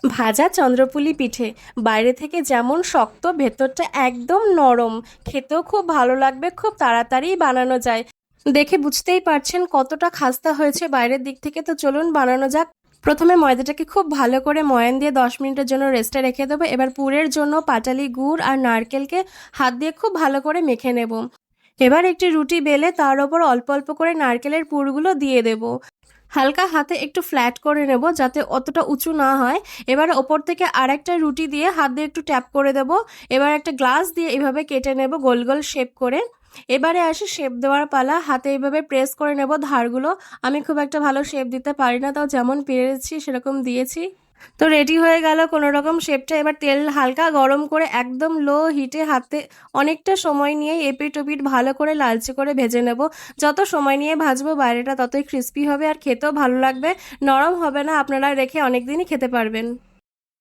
ভাজা চন্দ্রপুলি পিঠে বাইরে থেকে যেমন শক্ত, ভেতরটা একদম নরম। খেতেও খুব ভালো লাগবে, খুব তাড়াতাড়ি বানানো যায়। দেখে বুঝতেই পারছেন কতটা খাস্তা হয়েছে বাইরের দিক থেকে। তো চলুন বানানো যাক। প্রথমে ময়দাটাকে খুব ভালো করে ময়ান দিয়ে 10 মিনিটের জন্য রেস্টে রেখে দেবো। এবার পুরের জন্য পাটালি গুড় আর নারকেলকে হাত দিয়ে খুব ভালো করে মেখে নেব। এবার একটি রুটি বেলে তার ওপর অল্প অল্প করে নারকেলের পুরগুলো দিয়ে দেব। হালকা হাতে একটু ফ্ল্যাট করে নেব যাতে অতটা উঁচু না হয়। এবার ওপর থেকে আরেকটা রুটি দিয়ে হাত দিয়ে একটু ট্যাপ করে দেব। এবার একটা গ্লাস দিয়ে এভাবে কেটে নেব গোল গোল শেপ করে। এবারে আসে শেপ দেওয়ার পালা। হাতে এইভাবে প্রেস করে নেব ধারগুলো। আমি খুব একটা ভালো শেপ দিতে পারি না, তাও যেমন পেরেছি সেরকম দিয়েছি। তো রেডি হয়ে গেল কোনো রকম শেপটা। এবার তেল হালকা গরম করে একদম লো হিটে হাতে অনেকটা সময় নিয়ে এপিট ওপিট ভালো করে লালচে করে ভেজে নেব। যত সময় নিয়ে ভাজবো বাইরেটা ততই ক্রিস্পি হবে আর খেতেও ভালো লাগবে, নরম হবে না। আপনারা রেখে অনেক দিনই খেতে পারবেন।